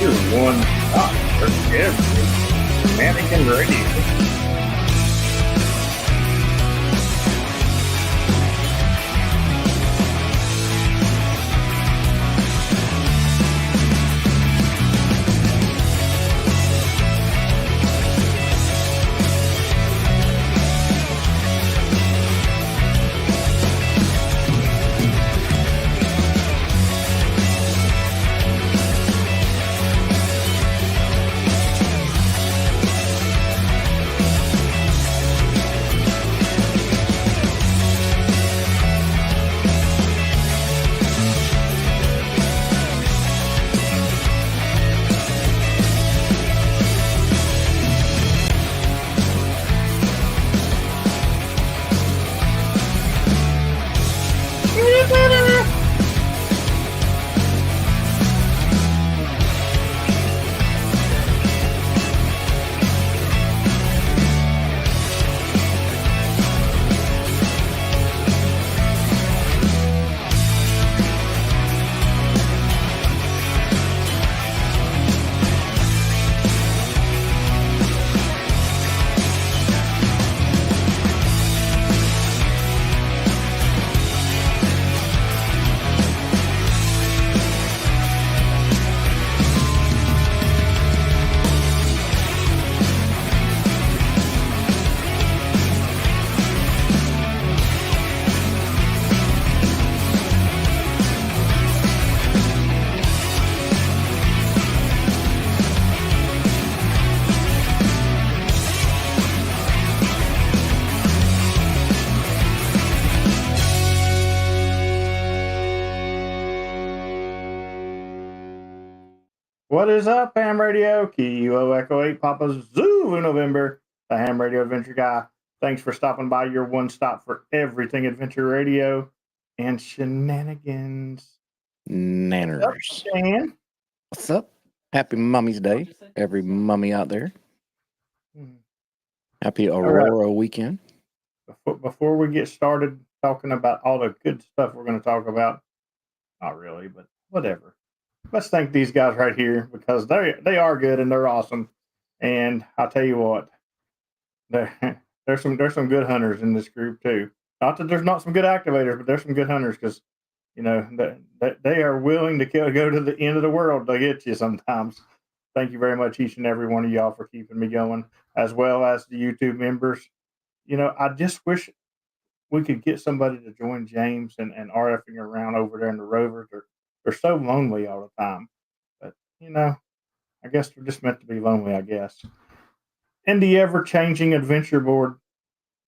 Your one stop for every Shenanigan Radio. What is up, Ham Radio? Kilo Echo 8 Papa Zulu November, the Ham Radio Adventure Guy. Thanks for stopping by your one stop for everything Adventure Radio and Shenanigans. Nanners. Dan? What's up? Happy Mummy's Day, every mummy out there. Happy Aurora weekend. Before we get started talking about all the good stuff we're going to talk about, not really, but whatever. Let's thank these guys right here because they are good and they're awesome. And I'll tell you what, there's some good hunters in this group too. Not that there's not some good activators, but there's some good hunters because you know they are willing to go to the end of the world to get you sometimes. Thank you very much, each and every one of y'all, for keeping me going, as well as the YouTube members. You know, I just wish we could get somebody to join James and RFing around over there in the Rovers. They're so lonely all the time. But, you know, I guess they're just meant to be lonely, I guess. And the ever-changing adventure board,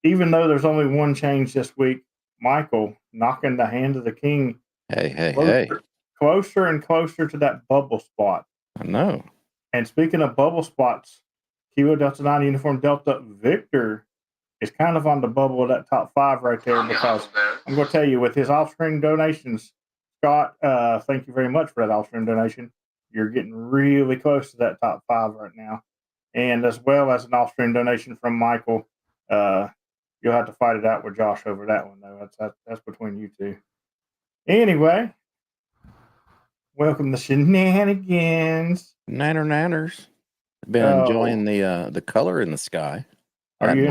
even though there's only one change this week, Michael knocking the hand of the king closer and closer to that bubble spot. I know. And speaking of bubble spots, Kilo Delta 9 Uniform Delta Victor is kind of on the bubble of that top 5 right there because I'm going to tell you, with his offspring donations, Scott, thank you very much for that offspring donation. You're getting really close to that top 5 right now. And as well as an offspring donation from Michael, you'll have to fight it out with Josh over that one, though. That's between you two. Anyway, welcome to Shenanigans. Nanners. Been enjoying the color in the sky. Are you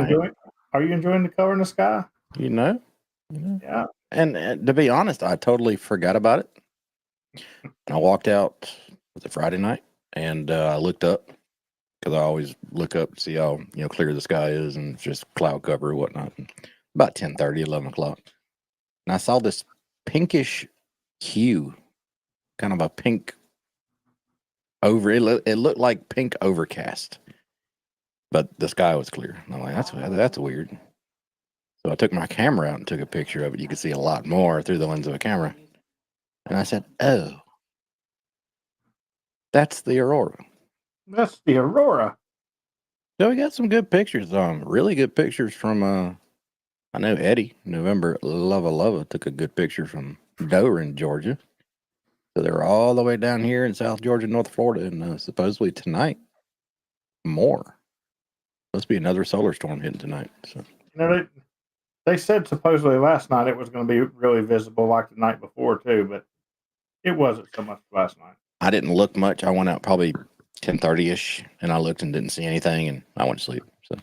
enjoying the color in the sky? You know? Yeah. And to be honest, I totally forgot about it. And I walked out, was it Friday night? And I looked up because I always look up to see how clear the sky is and just cloud cover or whatnot. And about 10:30, 11 o'clock. And I saw this pinkish hue, kind of a pink it looked like pink overcast. But the sky was clear. And I'm like, that's weird. So I took my camera out and took a picture of it. You could see a lot more through the lens of a camera. And I said, oh, that's the aurora. That's the aurora. So we got some good pictures. Really good pictures from, I know Eddie, November Lava took a good picture from Dover in Georgia. So they're all the way down here in South Georgia, North Florida. And supposedly tonight, more. Supposed to be another solar storm hitting tonight. So they said supposedly last night it was going to be really visible like the night before too, but it wasn't so much last night. I didn't look much. I went out probably 10:30ish, and I looked and didn't see anything, and I went to sleep. So,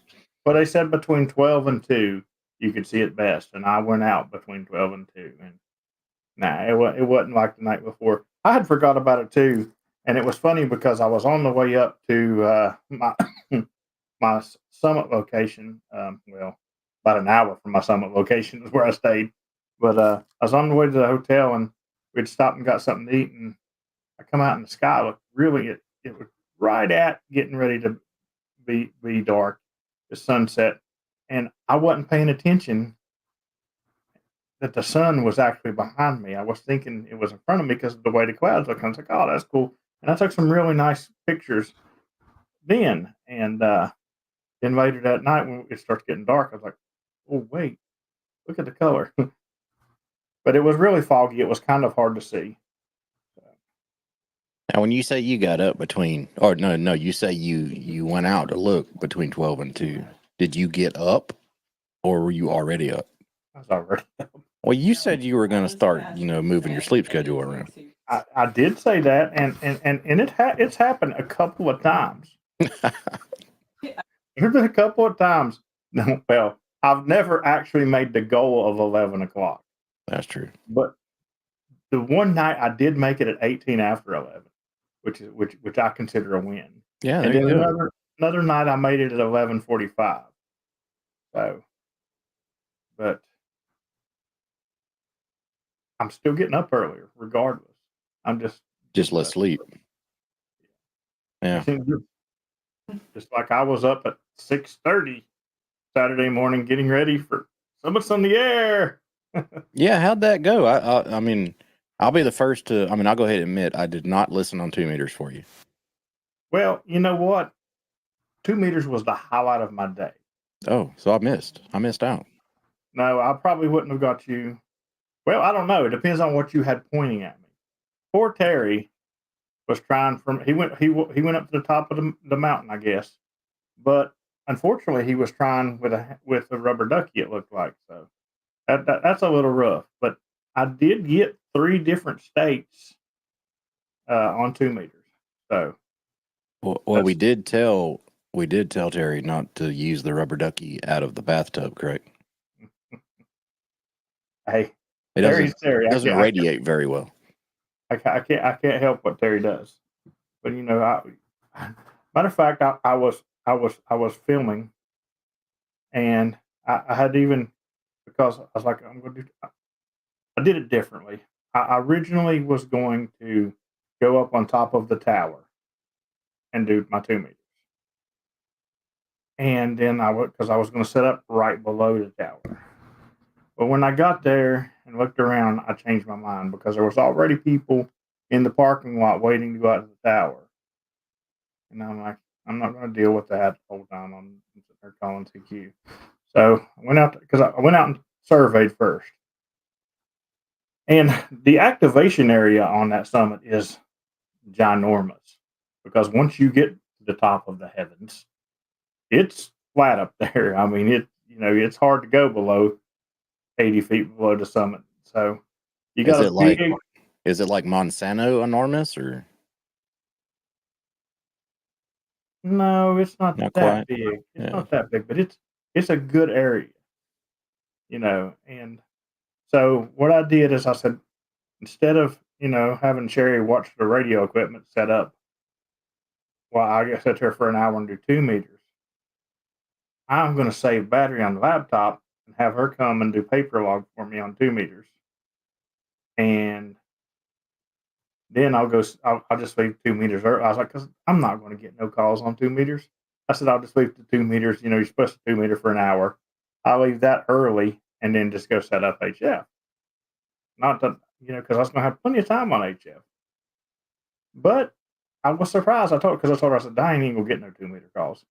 Well, they said between 12 and 2 you could see it best, and I went out between 12 and 2, and nah, it wasn't like the night before. I had forgot about it too, and it was funny because I was on the way up to my my summit location. Well, about an hour from my summit location is where I stayed, but I was on the way to the hotel, and we'd stopped and got something to eat, and I come out, and the sky looked really it was right at getting ready to be dark, the sunset, and I wasn't paying attention that the sun was actually behind me. I was thinking it was in front of me because of the way the clouds look. I was like, "Oh, that's cool," and I took some really nice pictures then. And then later that night, when it starts getting dark, I was like, "Oh, wait, look at the color." But it was really foggy. It was kind of hard to see. now when you say you got up between, or no, you say you went out to look between 12 and 2. Did you get up, or were you already up? I was already. Well, you said you were going to start, moving your sleep schedule around. I did say that, and it's happened a couple of times. There's been a couple of times. No, well, I've never actually made the goal of 11 o'clock. That's true. But the one night I did make it at 18 after 11, which I consider a win. Yeah, And there then you go. another night I made it at 11:45. So, but I'm still getting up earlier, regardless. I'm Just less sleep. Yeah. just like I was up at 6:30 Saturday morning, getting ready for Summits on the Air. Yeah, how'd that go? I mean, I'll be the first to. I mean, I'll go ahead and admit I did not listen on 2 meters for you. Well, you know what? 2 meters was the highlight of my day. Oh, so I missed out. No, I probably wouldn't have got you. Well, I don't know. It depends on what you had pointing at me. Poor Terry was trying from he went up to the top of the mountain, I guess, but unfortunately he was trying with a rubber ducky. It looked like so that's a little rough. But I did get 3 different states on 2 meters. So Well, we did tell Terry not to use the rubber ducky out of the bathtub, correct? hey, It Terry's Terry. doesn't radiate very well. I can't help what Terry does. But matter of fact, I was filming, and I had to even because I was like, I'm going to do. I did it differently. I originally was going to go up on top of the tower and do my 2 meters, and then I would because I was going to set up right below the tower. But when I got there and looked around, I changed my mind because there was already people in the parking lot waiting to go out to the tower. And I'm like, I'm not going to deal with that the whole time. I'm sitting there calling CQ. So I went out because I went out and surveyed first. And the activation area on that summit is ginormous because once you get to the top of the heavens, it's flat up there. I mean, it's hard to go below 80 feet below the summit. So you got is it like Monsanto enormous or? No, it's not Not that quite. big. It's Yeah. not that big, but it's a good area, and so what I did is I said, instead of, having Sherry watch the radio equipment set up while I get sit there for an hour and do 2 meters, I'm going to save battery on the laptop and have her come and do paper log for me on 2 meters. And then I'll just leave 2 meters early. I was like, because I'm not going to get no calls on 2 meters. I said, I'll just leave the 2 meters. You're supposed to 2 meter for an hour. I'll leave that early and then just go set up HF. Not that, because I was going to have plenty of time on HF. But I was surprised. I told her, I said, Diane ain't going to get no 2 meter calls.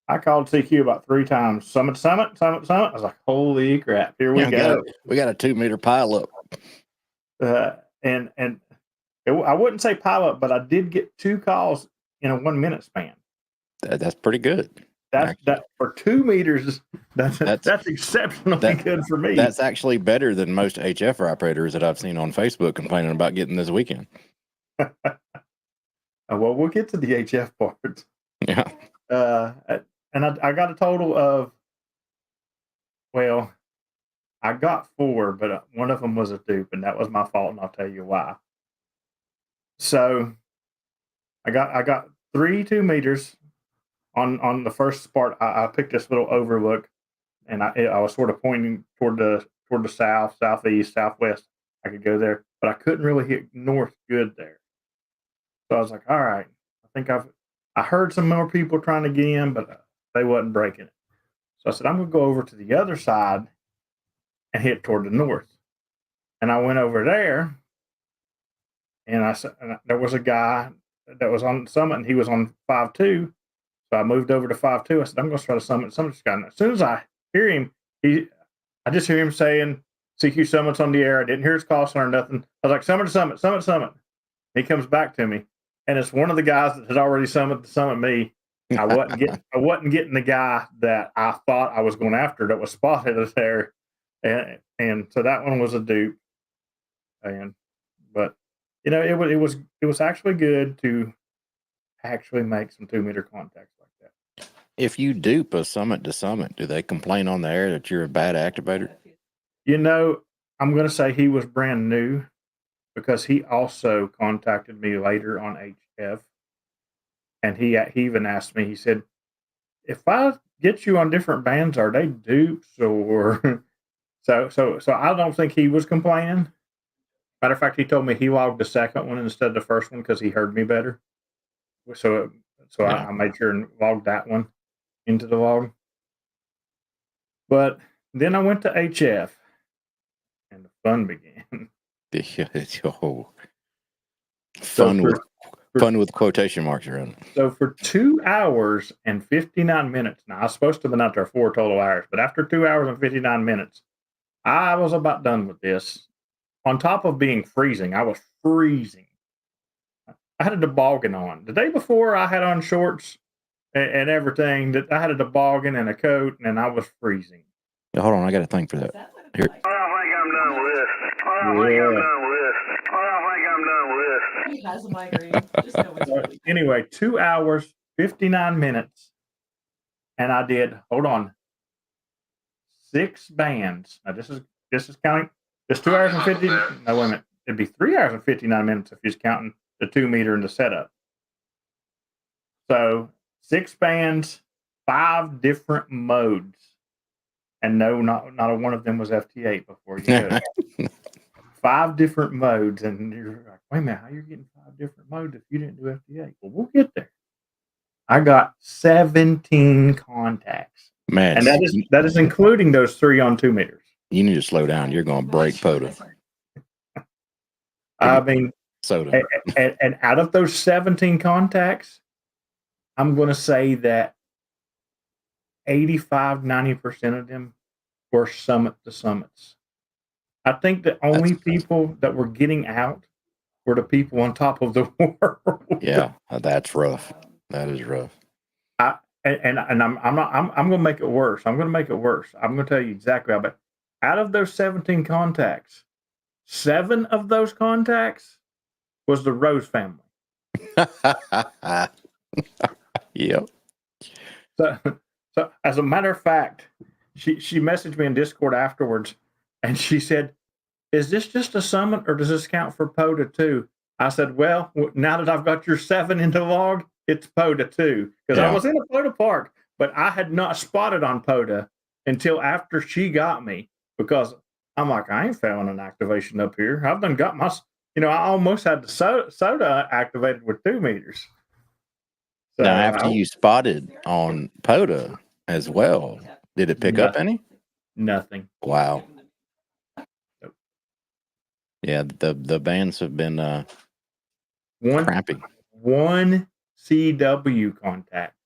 I called CQ about 3 times. Summit. I was like, holy crap, here we go. We got a 2 meter pile up. I wouldn't say pile up, but I did get 2 calls in a 1 minute span. That's pretty good. That for 2 meters. That's exceptionally good for me. That's actually better than most HF operators that I've seen on Facebook complaining about getting this weekend. Well, we'll get to the HF part. Yeah. Uh, and I got a total of, well, I got 4, but one of them was a dupe, and that was my fault, and I'll tell you why. So I got 3 2-meters on the first part. I picked this little overlook, and I was sort of pointing toward the south, southeast, southwest. I could go there, but I couldn't really hit north good there. So I was like, all right, I think I heard some more people trying to get in, but they wasn't breaking it. So I said, I'm gonna go over to the other side and hit toward the north. And I went over there, and I said, there was a guy that was on the summit, and he was on 5.2. So I moved over to 5.2. I said, I'm going to try to summit this guy. And as soon as I hear him, I just hear him saying, CQ Summit's on the air. I didn't hear his call sign or nothing. I was like, summit. He comes back to me, and it's one of the guys that had already summited me. I wasn't getting the guy that I thought I was going after that was spotted there, and so that one was a dupe. But it was actually good to actually make some 2-meter contacts like that. If you dupe a summit to summit, do they complain on the air that you're a bad activator? I'm going to say he was brand new, because he also contacted me later on HF, and he even asked me. He said, "If I get you on different bands, are they dupes or?" So I don't think he was complaining. Matter of fact, he told me he logged the second one instead of the first one because he heard me better. So Yeah. I made sure and logged that one into the log. But then I went to HF, and the fun began. Fun with quotation marks around it. So for 2 hours and 59 minutes, now I was supposed to have been out there 4 total hours, but after 2 hours and 59 minutes, I was about done with this. On top of being freezing, I was freezing. I had a toboggan on. The day before, I had on shorts and everything. That I had a toboggan and a coat, and I was freezing. Yeah, hold on, I got a thing for that. Here. I don't think I'm done with this. I don't think I'm done with this. I don't think I'm done with this. He has a migraine. Just know it's So really anyway, 2 hours, 59 minutes, and I did, hold on, 6 bands. Now this is counting. It's 2 hours and 50. No, wait a minute. It'd be 3 hours and 59 minutes if you're counting the 2-meter and the setup. So 6 bands, 5 different modes, and no, not a one of them was FT8 before you go. 5 different modes, and you're like, wait a minute, how you're getting 5 different modes if you didn't do FT8? Well, we'll get there. I got 17 contacts, Man, and that is including those 3 on 2 meters. you need to slow down. You're going to break POTA. I mean, SOTA. and out of those 17 contacts, I'm going to say that 85-90% of them were summit to summits. I think the only people that were getting out were the people on top of the world. Yeah, that's rough. That is rough. And I'm going to make it worse. I'm going to tell you exactly how. But out of those 17 contacts, 7 of those contacts was the Rose family. Yep. So as a matter of fact, she messaged me in Discord afterwards, and she said, "Is this just a summit, or does this count for POTA too?" I said, "Well, now that I've got your 7 in the log, it's POTA too." Because I was in a POTA park, but I had not spotted on POTA until after she got me, because I'm like, I ain't failing an activation up here. I've done got my, I almost had the SOTA activated with 2 meters. So now, after you spotted on POTA as well, did it pick up any? Nothing. Wow. Yeah, the bands have been crappy. One CW contact,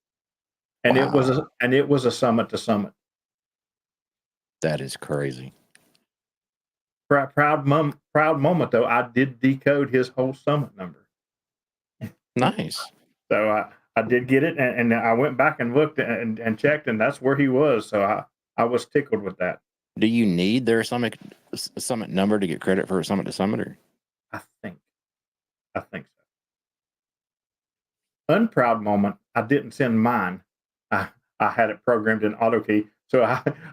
and Wow. it was a summit to summit. That is crazy. Proud moment though. I did decode his whole summit number. Nice. So I did get it, and I went back and looked and checked, and that's where he was. So I was tickled with that. Do you need their summit number to get credit for a summit to summiter? I think so. unproud moment, I didn't send mine. I had it programmed in auto key. So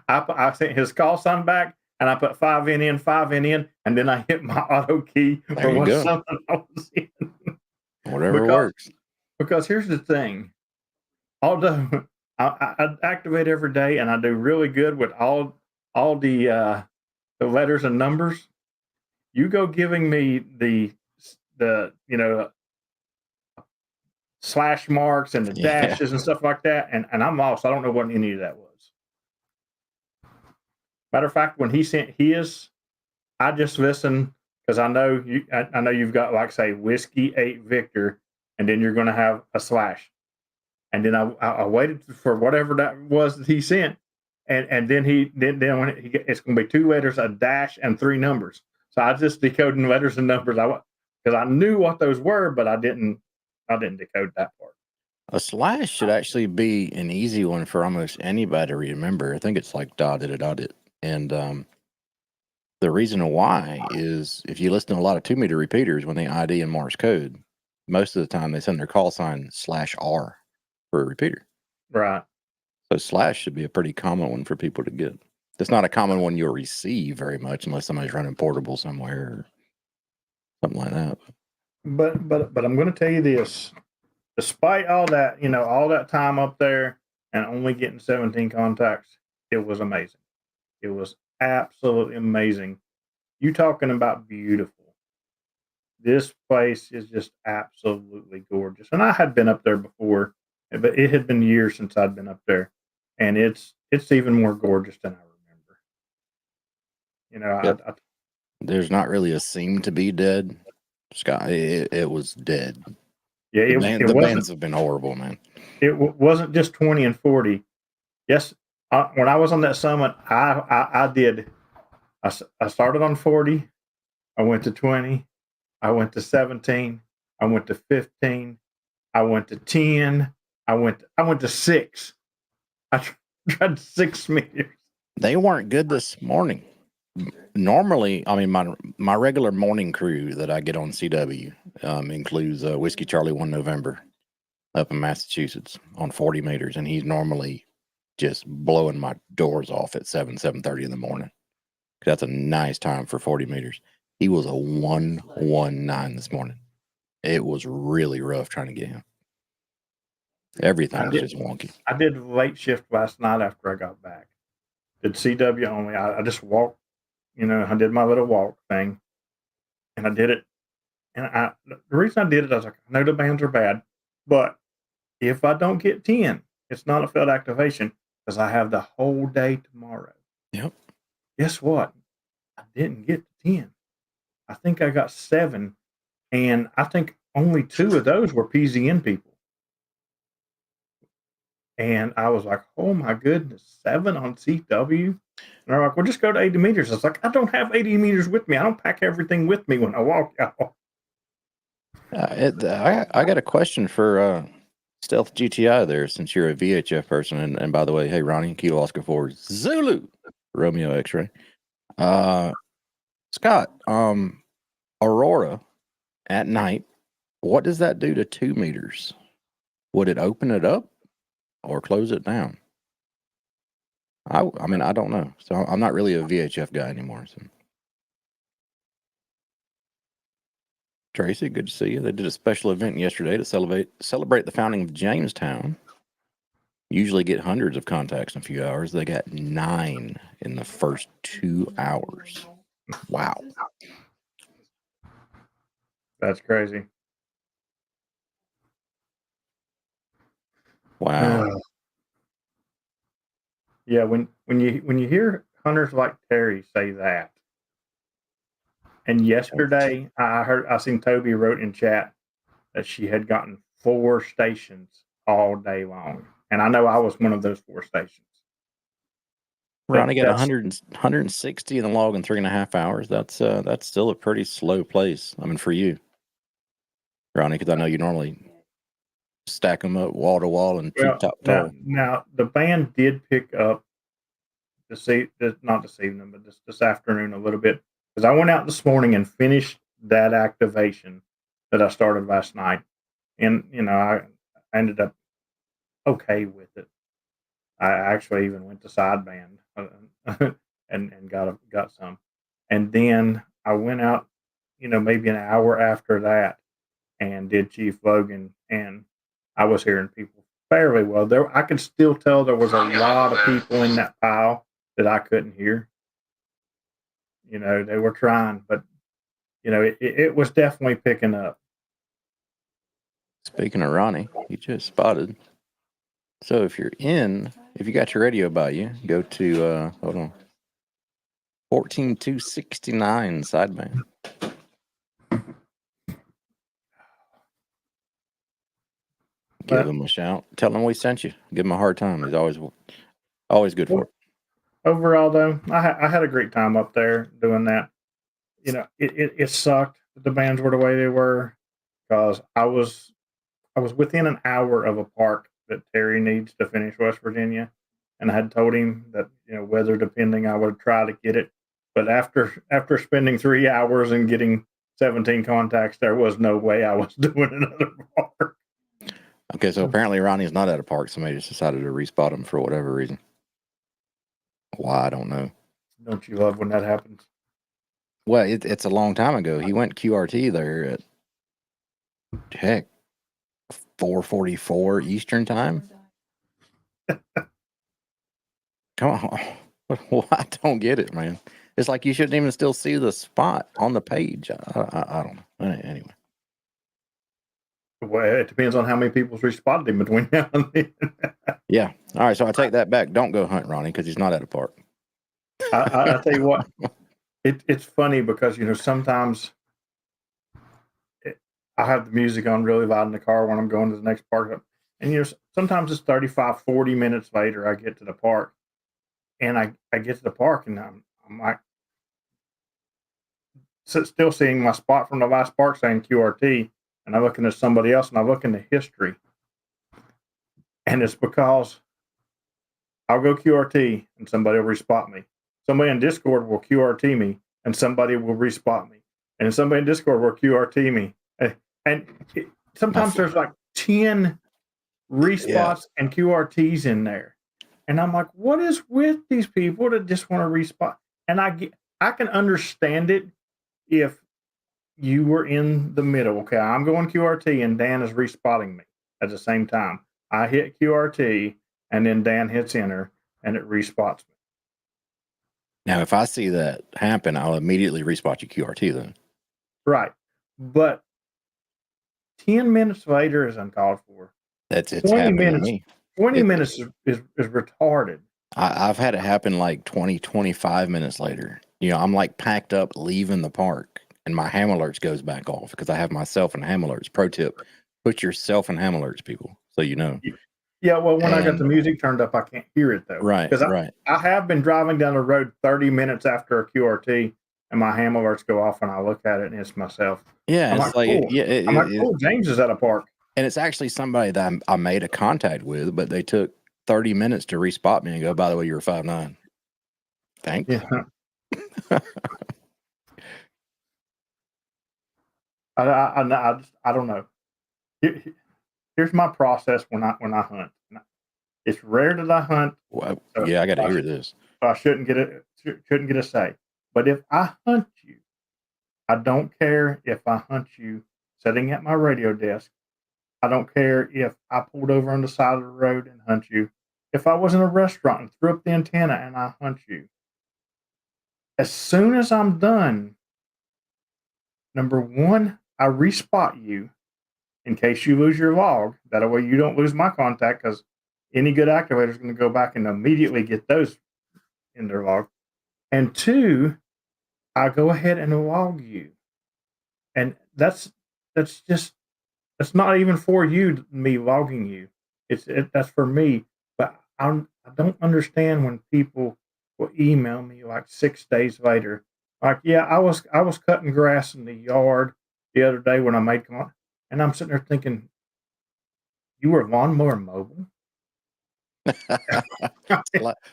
I sent his call sign back and I put 5 in, 5 in, and then I hit my auto key There for you what go. something I was in. Whatever because works. because here's the thing. Although I activate every day and I do really good with all the letters and numbers, you go giving me the slash marks and the Yeah. dashes and stuff like that, and I'm lost. I don't know what any of that was. Matter of fact, when he sent his, I just listened because I know you. I know you've got like say whiskey 8 Victor, and then you're going to have a slash, and then I waited for whatever that was that he sent, and then then when it's going to be 2 letters, a dash, and 3 numbers. So I just decoding letters and numbers. Because I knew what those were, but I didn't decode that part. A slash should actually be an easy one for almost anybody to remember. I think it's like dotted. And the reason why is if you listen to a lot of 2-meter repeaters when they ID in Morse code, most of the time they send their call sign /R for a repeater. Right. So slash should be a pretty common one for people to get. It's not a common one you'll receive very much unless somebody's running portable somewhere or something like that. But I'm going to tell you this: despite all that, all that time up there and only getting 17 contacts, it was amazing. It was absolutely amazing. You talking about beautiful. This place is just absolutely gorgeous. And I had been up there before, but it had been years since I'd been up there. And it's even more gorgeous than I remember. Yep. There's not really a seem to be dead. Scott, it was dead. Yeah, The bands have been horrible, man. It wasn't just 20 and 40. Yes, when I was on that summit, I did. I started on 40. I went to 20. I went to 17. I went to 15. I went to 10. I went to 6. I tried 6 meters. They weren't good this morning. Normally, I mean, my regular morning crew that I get on CW includes Whiskey Charlie 1 November up in Massachusetts on 40 meters, and he's normally just blowing my doors off at 7:30 in the morning. That's a nice time for 40 meters. He was a 119 this morning. It was really rough trying to get him. Everything was just wonky. I did late shift last night after I got back. Did CW only. I just walked, I did my little walk thing, and I did it. And the reason I did it, I was like, I know the bands are bad, but if I don't get 10, it's not a failed activation because I have the whole day tomorrow. Yep. Guess what? I didn't get to 10. I think I got 7, and I think only 2 of those were PZN people. And I was like, oh my goodness, 7 on CW? And they're like, well, just go to 80 meters. I was like, I don't have 80 meters with me. I don't pack everything with me when I walk, y'all. I got a question for Stealth GTI there, since you're a VHF person. And by the way, hey, Ronnie, Kilo Oscar 4 Zulu, Romeo X-ray. Scott, Aurora at night, what does that do to 2 meters? Would it open it up or close it down? I mean, I don't know. So I'm not really a VHF guy anymore. So. Tracy, good to see you. They did a special event yesterday to celebrate the founding of Jamestown. Usually get hundreds of contacts in a few hours. They got 9 in the first 2 hours. Wow. That's crazy. Wow. Yeah, when you hear hunters like Terry say that, and yesterday I seen Toby wrote in chat that she had gotten 4 stations all day long, and I know I was one of those 4 stations. Ronnie got 160 in the log in 3.5 hours. That's still a pretty slow pace. I mean, for you, Ronnie, because I know you normally stack them up wall to wall and keep top tall. Now the band did pick up not this evening, but this afternoon a little bit, because I went out this morning and finished that activation that I started last night, and ended up okay with it. I actually even went to sideband and got some, and then I went out, maybe an hour after that, and did Chief Logan, and I was hearing people fairly well. There, I could still tell there was a lot of people in that pile that I couldn't hear. They were trying, but it was definitely picking up. Speaking of Ronnie, you just spotted. So if you got your radio by you, go to hold on, 14269 sideband. Give him a shout. Tell him we sent you. Give him a hard time. He's always good for it. Overall, though, I had a great time up there doing that. It sucked that the bands were the way they were, because I was within an hour of a park that Terry needs to finish West Virginia, and I had told him that weather depending, I would try to get it. But after spending 3 hours and getting 17 contacts, there was no way I was doing another park. Okay, so apparently Ronnie's not at a park. Somebody just decided to respot him for whatever reason. Why, I don't know. Don't you love when that happens? Well, it's a long time ago. He went QRT there at, heck, 4:44 Eastern time. Come on. Well, I don't get it, man. It's like you shouldn't even still see the spot on the page. I don't know. Anyway. Well, it depends on how many people's responded him between now and then. Yeah. All right. So I take that back. Don't go hunt Ronnie because he's not at a park. I tell you what, it's funny because sometimes I have the music on really loud in the car when I'm going to the next park, and sometimes it's 35, 40 minutes later I get to the park, and I get to the park and I'm like still seeing my spot from the last park saying QRT. And I'm looking at somebody else, and I look in the history, and it's because I'll go QRT, and somebody will respot me. Somebody in Discord will QRT me, and somebody will respot me, and somebody in Discord will QRT me, and sometimes there's like 10 respots and QRTs in there, and I'm like, what is with these people that just want to respot? And I can understand it if you were in the middle. Okay, I'm going QRT and Dan is respotting me at the same time. I hit QRT and then Dan hits enter and it respots me. Now, if I see that happen, I'll immediately respot you QRT then. Right. But 10 minutes later is uncalled for. It's 20 minutes. to me. 20 minutes is retarded. I've had it happen like 20, 25 minutes later. I'm like packed up leaving the park, and my ham alerts goes back off because I have myself in ham alerts. Pro tip, put yourself in ham alerts, people, so you know. Yeah, well, when I got the music turned up, I can't hear it, though. Right, because right. I have been driving down the road 30 minutes after a QRT, and my ham alerts go off, and I look at it, and it's myself. Yeah, I'm it's like, cool. yeah, I'm like, cool, James is at a park. And it's actually somebody that I made a contact with, but they took 30 minutes to respot me and go, by the way, you were 5'9". Thanks. Yeah. I don't know. Here's my process when I hunt. It's rare that I hunt. Well, yeah, I got to hear this. So I shouldn't get a say. But if I hunt you, I don't care if I hunt you sitting at my radio desk. I don't care if I pulled over on the side of the road and hunt you. If I was in a restaurant and threw up the antenna and I hunt you, as soon as I'm done, number one, I respot you in case you lose your log. That way you don't lose my contact, because any good activator is going to go back and immediately get those in their log. And two, I go ahead and log you. And that's not even for you, me logging you. That's for me. But I don't understand when people will email me like 6 days later, like, yeah, I was cutting grass in the yard the other day when I made contact, and I'm sitting there thinking, you were lawnmower mobile.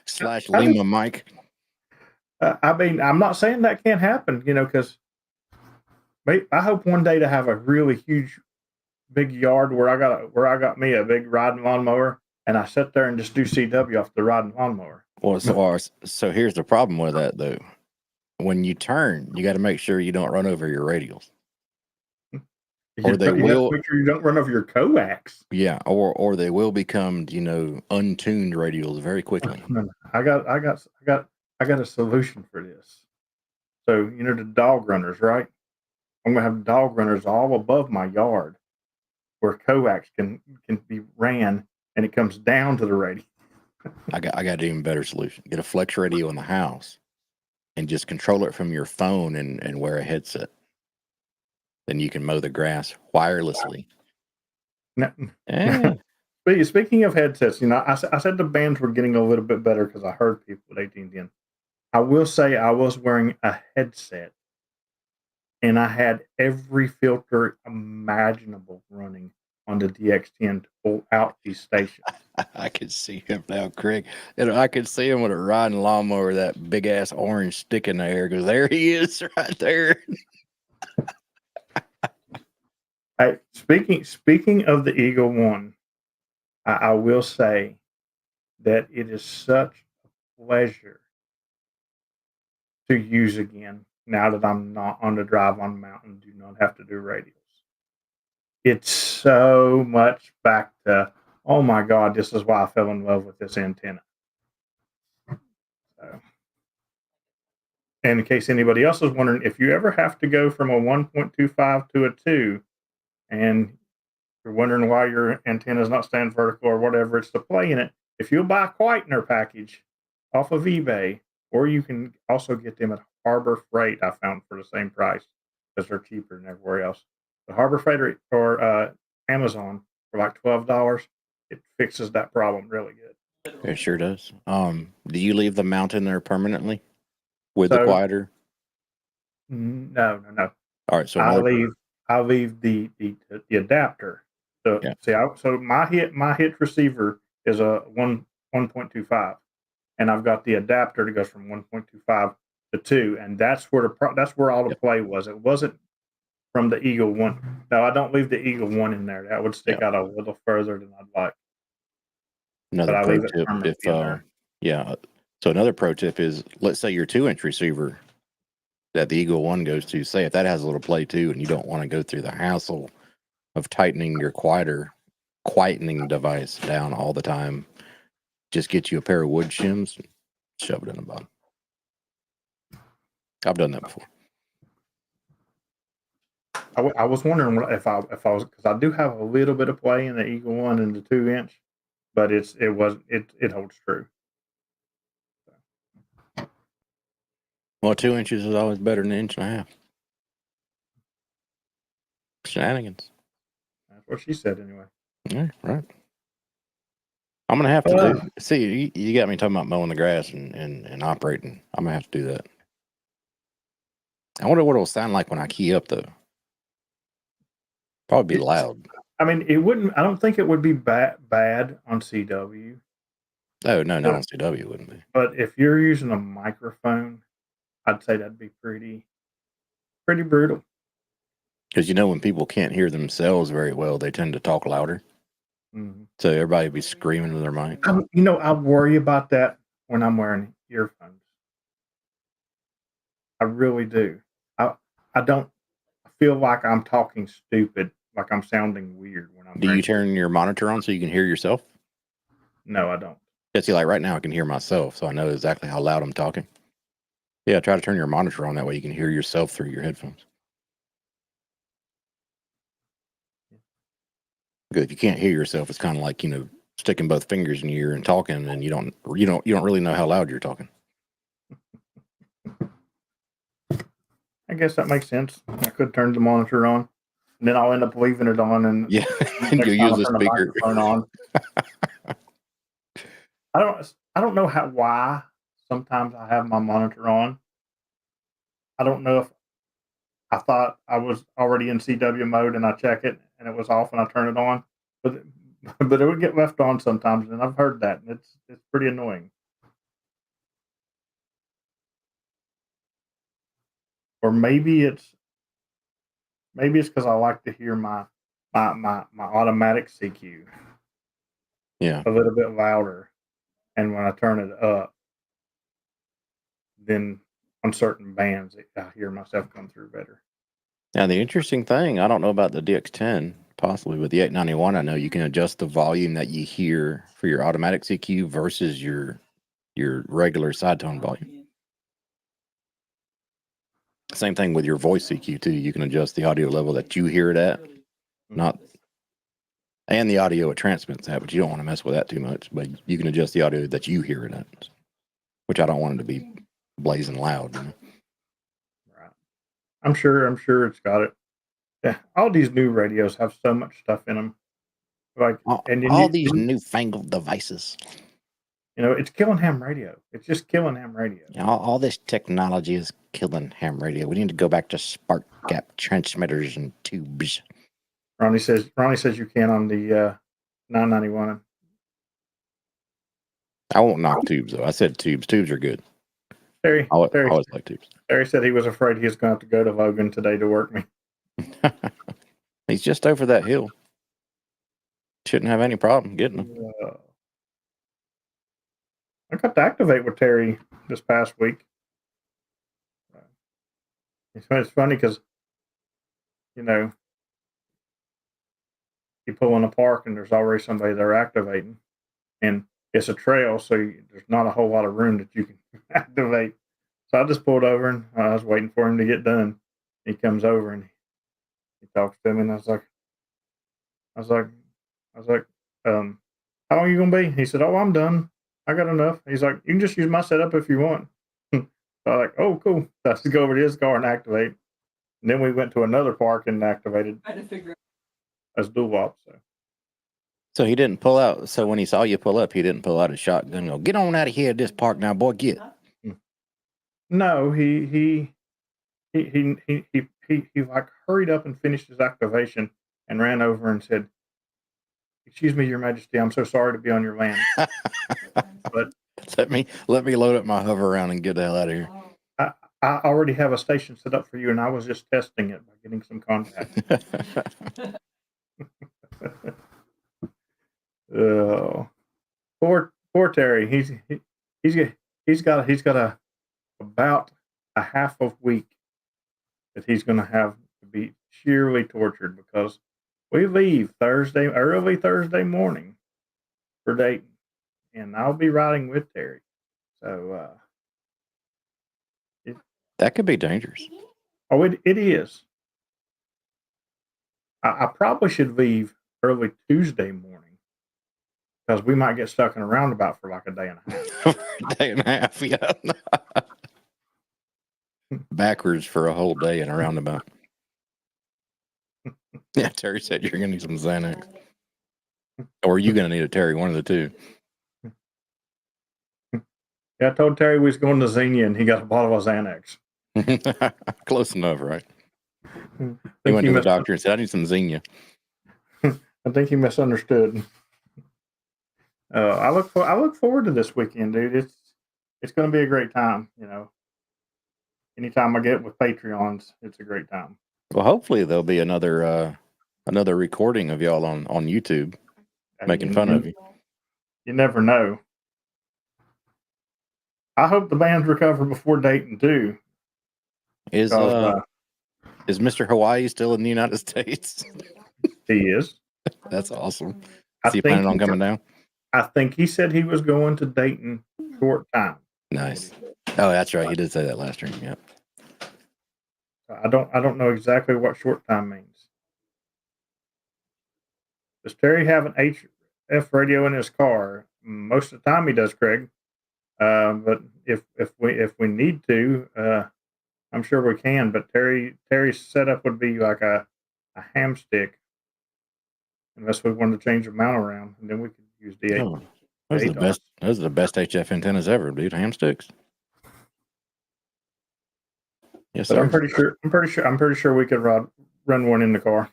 Slash Lima Mike. I mean, I'm not saying that can't happen, because I hope one day to have a really huge big yard where I got me a big riding lawnmower, and I sit there and just do CW off the riding lawnmower. Well, so here's the problem with that though. When you turn, you got to make sure you don't run over your radials. Or they You have will, to make sure you don't run over your coax. yeah, or they will become, untuned radials very quickly. I got a solution for this. So the dog runners, right? I'm gonna have dog runners all above my yard, where coax can be ran, and it comes down to the radio. I got an even better solution. Get a flex radio in the house and just control it from your phone and wear a headset. Then you can mow the grass wirelessly. Now, Eh, speaking of headsets, I said the bands were getting a little bit better because I heard people at AT&T. I will say I was wearing a headset, and I had every filter imaginable running on the DX10 to pull out these stations. I can see him now, Craig. And I can see him with a riding lawnmower, that big ass orange stick in the air, because there he is right there. Hey, speaking of the Eagle One, I will say that it is such a pleasure to use again now that I'm not on the drive on mountain, do not have to do radios. It's so much back to, oh my God, this is why I fell in love with this antenna. So, and in case anybody else is wondering, if you ever have to go from a 1.25 to a 2, and you're wondering why your antenna is not staying vertical or whatever, it's the play in it. If you'll buy a Quietener package off of eBay, or you can also get them at Harbor Freight, I found for the same price because they're cheaper than everywhere else. The Harbor Freight or Amazon for like $12, it fixes that problem really good. It sure does. Do you leave the mount in there permanently with the So quieter? no. All right, so I another, leave the adapter. So yeah, so my hit receiver is a 1.25, and I've got the adapter that goes from 1.25 to 2, and that's where all the yep, play was. It wasn't from the Eagle One. No, I don't leave the Eagle One in there. That would stick yep. out a little further than I'd like, but Another I pro leave it tip, if permanently in there. yeah. So another pro tip is, let's say your 2-inch receiver that the Eagle One goes to, say if that has a little play too, and you don't want to go through the hassle of tightening your quietening device down all the time, just get you a pair of wood shims and shove it in the bottom. I've done that before. I was wondering if I was, because I do have a little bit of play in the Eagle One and the 2-inch, but it holds true. Well, 2 inches is always better than 1.5 inches. Shenanigans. That's what she said anyway. Yeah, right. I'm gonna have to do. See, you got me talking about mowing the grass and operating. I'm gonna have to do that. I wonder what it'll sound like when I key up though. Probably be loud. I mean, it wouldn't. I don't think it would be bad on CW. Oh no, not But, on CW, it wouldn't be. but if you're using a microphone, I'd say that'd be pretty brutal. Because when people can't hear themselves very well, they tend to talk louder. Mm-hmm. So everybody would be screaming in their mic. I worry about that when I'm wearing earphones. I really do. I don't feel like I'm talking stupid, like I'm sounding weird when I'm Do you wearing turn your monitor on so you can hear yourself? No, I don't. Yeah, see, like right now I can hear myself, so I know exactly how loud I'm talking. Yeah, try to turn your monitor on, that way you can hear yourself through your headphones. Because if you can't hear yourself, it's kind of like, sticking both fingers in your ear and talking, and you don't really know how loud you're talking. I guess that makes sense. I could turn the monitor on, and then I'll end up leaving it on, and Yeah, and next you'll time use I the turn the speaker. microphone on. I don't know why sometimes I have my monitor on. I don't know if I thought I was already in CW mode and I check it and it was off and I turn it on, but but it would get left on sometimes, and I've heard that, and it's pretty annoying. Or maybe it's because I like to hear my automatic CQ Yeah. a little bit louder, and when I turn it up, then on certain bands, I hear myself come through better. Now, the interesting thing, I don't know about the DX10, possibly, but the 891, I know you can adjust the volume that you hear for your automatic CQ versus your regular side tone volume. Same thing with your voice CQ too. You can adjust the audio level that you hear it at, not and the audio it transmits at, but you don't want to mess with that too much. But you can adjust the audio that you hear it at, which I don't want it to be blazing loud. You know? Right. I'm sure it's got it. Yeah, all these new radios have so much stuff in them. Like, and all these newfangled devices. You know, it's killing ham radio. It's just killing ham radio. All this technology is killing ham radio. We need to go back to spark gap transmitters and tubes. Ronnie says you can on the 991. I won't knock tubes though. I said tubes. Tubes are good. Terry I always like tubes. Terry said he was afraid he was going to have to go to Logan today to work me. He's just over that hill. Shouldn't have any problem getting them. I got to activate with Terry this past week. It's funny because, you know, you pull in a park and there's already somebody there activating, and it's a trail, so there's not a whole lot of room that you can activate. So I just pulled over and I was waiting for him to get done. He comes over and he talks to me, and I was like, how long are you gonna be? He said, "Oh, I'm done. I got enough." He's like, "You can just use my setup if you want." So I was like, "Oh, cool." So I just go over to his car and activate. And then we went to another park and activated as dual op. So he didn't pull out. So when he saw you pull up, he didn't pull out his shotgun and go, "Get on out of here, this park now, boy, get." No, he like hurried up and finished his activation and ran over and said, "Excuse me, Your Majesty, I'm so sorry to be on your land." But let me load up my hover around and get the hell out of here. I already have a station set up for you, and I was just testing it by getting some contact. Oh, poor Terry. He's got about a half of week that he's going to have to be sheerly tortured because we leave early Thursday morning for Dayton, and I'll be riding with Terry. So that could be dangerous. Oh, it is. I probably should leave early Tuesday morning because we might get stuck in a roundabout for like a day and a half. A day and a half, yeah. Backwards for a whole day in a roundabout. Yeah, Terry said you're going to need some Xanax. Or are you going to need a Terry? One of the two. Yeah, I told Terry we was going to Xenia, and he got a bottle of Xanax. Close enough, right? He went to the doctor and said, "I need some Xenia." I think he misunderstood. I look forward to this weekend, dude. It's going to be a great time. You know, anytime I get with Patreons, it's a great time. Well, hopefully there'll be another recording of y'all on YouTube making fun of you. You never know. I hope the bands recover before Dayton too. Is Mr. Hawaii still in the United States? He is. That's awesome. Is he planning on coming down? I think he said he was going to Dayton short time. Nice. Oh, that's right. He did say that last stream. Yeah. I don't know exactly what short time means. Does Terry have an HF radio in his car? Most of the time he does, Craig. But if we need to, I'm sure we can. But Terry's setup would be like a ham stick, unless we wanted to change the mount around, and then we could use the 8. Oh, those are the best HF antennas ever, dude. Ham sticks. Yes, but sir. I'm pretty sure we could run one in the car.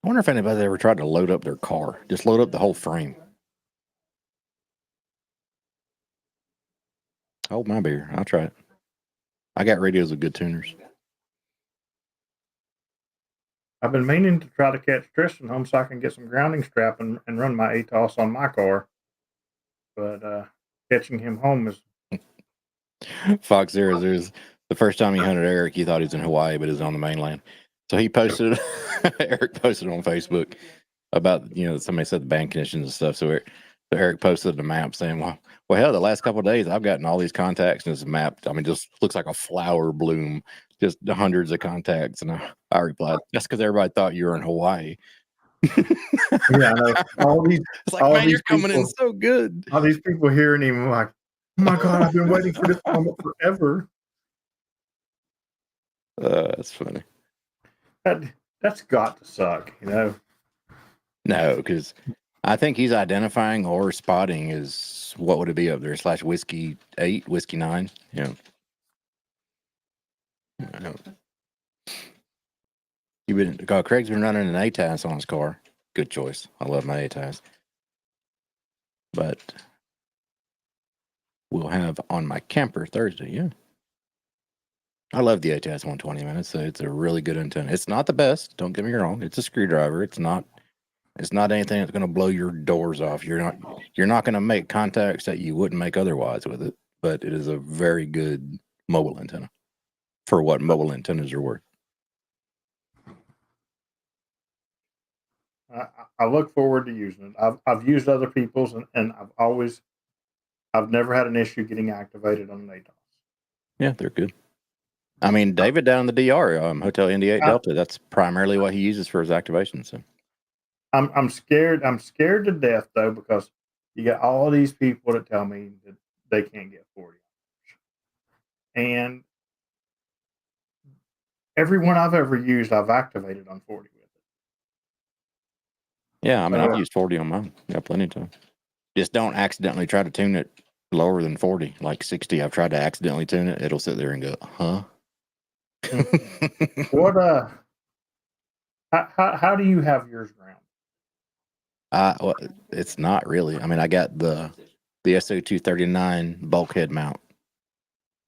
I wonder if anybody's ever tried to load up their car. Just load up the whole frame. Hold my beer. I'll try it. I got radios with good tuners. I've been meaning to try to catch Tristan home so I can get some grounding strap and run my ATOS on my car. But catching him home is Fox there's the first time he hunted Eric, he thought he was in Hawaii, but he was on the mainland. So he posted, Eric posted on Facebook about, somebody said the band conditions and stuff. So Eric posted the map saying, well, hell, the last couple of days I've gotten all these contacts and it's mapped. I mean, just looks like a flower bloom, just hundreds of contacts. And I replied, that's because everybody thought you were in Hawaii. yeah, I know. It's like, man, you're coming in so good. All these people hearing him like, oh my God, I've been waiting for this moment forever. That's funny. That's got to suck, No, because I think he's identifying or spotting is what would it be up there / whiskey 8, whiskey 9. Yeah. Craig's been running an ATAS on his car. Good choice. I love my ATAS. But we'll have on my camper Thursday. Yeah. I love the ATAS 120, man. It's a really good antenna. It's not the best. Don't get me wrong. It's a screwdriver. It's not anything that's going to blow your doors off. You're not going to make contacts that you wouldn't make otherwise with it. But it is a very good mobile antenna for what mobile antennas are worth. I look forward to using it. I've used other people's and I've never had an issue getting activated on an ATOS. Yeah, they're good. I mean, David down in the DR, Hotel Indy 8 Delta, that's primarily what he uses for his activation. So I'm scared. I'm scared to death though, because you got all these people that tell me that they can't get 40. And everyone I've ever used, I've activated on 40 with it. Yeah, I mean, I've used 40 on mine. Got plenty of time. Just don't accidentally try to tune it lower than 40, like 60. I've tried to accidentally tune it. It'll sit there and go, huh? What how do you have yours ground? Well, it's not really. I mean, I got the SO239 bulkhead mount